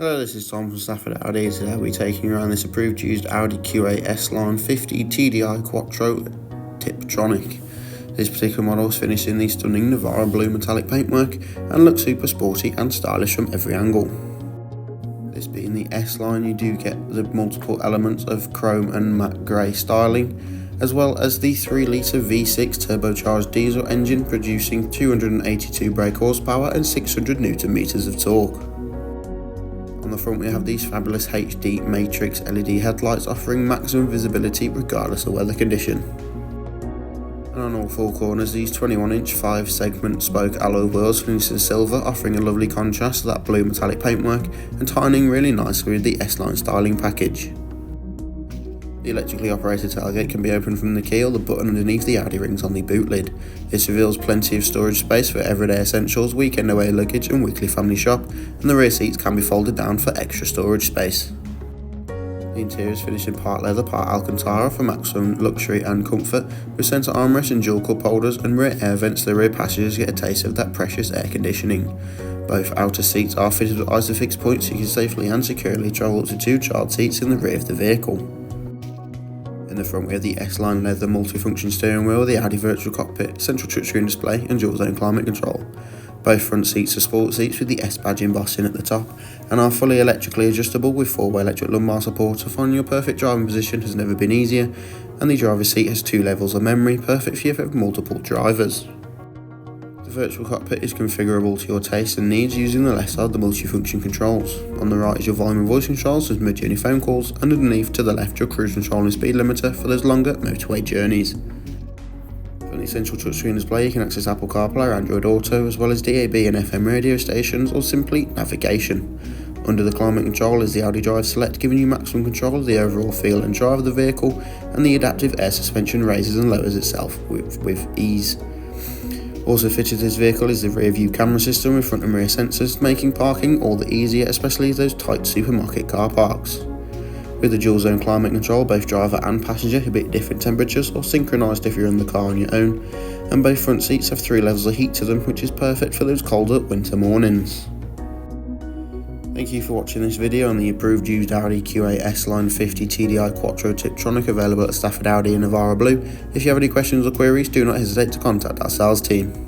Hello, this is Tom from Stafford Audi. Today we'll be taking around this approved used Audi Q8 S-line 50 TDI Quattro Tiptronic. This particular model is finished in the stunning Navarra blue metallic paintwork and looks super sporty and stylish from every angle. This being the S-line, you do get the multiple elements of chrome and matte grey styling, as well as the 3-litre V6 turbocharged diesel engine producing 282 brake horsepower and 600 Nm of torque. On the front we have these fabulous HD matrix LED headlights offering maximum visibility regardless of weather condition. And on all four corners these 21-inch 5-segment spoke alloy wheels finished in silver, offering a lovely contrast to that blue metallic paintwork and tying in really nicely with the S-line styling package. The electrically operated tailgate can be opened from the key or the button underneath the Audi rings on the boot lid. This reveals plenty of storage space for everyday essentials, weekend away luggage and weekly family shop, and the rear seats can be folded down for extra storage space. The interior is finished in part leather, part Alcantara for maximum luxury and comfort, with centre armrests and dual cup holders and rear air vents so the rear passengers get a taste of that precious air conditioning. Both outer seats are fitted with Isofix points so you can safely and securely travel up to 2 child seats in the rear of the vehicle. In the front we have the S-line leather multifunction steering wheel, the Audi virtual cockpit, central touchscreen display and dual zone climate control. Both front seats are sport seats with the S badge embossing at the top and are fully electrically adjustable with 4-way electric lumbar support, so finding your perfect driving position has never been easier, and the driver's seat has 2 levels of memory, perfect for you for multiple drivers. The virtual cockpit is configurable to your taste and needs using the left side the multifunction controls. On the right is your volume and voice controls with mid-journey phone calls, and underneath to the left your cruise control and speed limiter for those longer motorway journeys. From the central touchscreen display you can access Apple CarPlay or Android Auto, as well as DAB and FM radio stations or simply navigation. Under the climate control is the Audi Drive Select, giving you maximum control of the overall feel and drive of the vehicle, and the adaptive air suspension raises and lowers itself with ease. Also fitted to this vehicle is the rear view camera system with front and rear sensors, making parking all the easier, especially those tight supermarket car parks. With the dual zone climate control, both driver and passenger can be at different temperatures or synchronised if you're in the car on your own, and both front seats have 3 levels of heat to them, which is perfect for those colder winter mornings. Thank you for watching this video on the approved used Audi Q8 S-line 50 TDI Quattro Tiptronic available at Stafford Audi in Navarra Blue. If you have any questions or queries, do not hesitate to contact our sales team.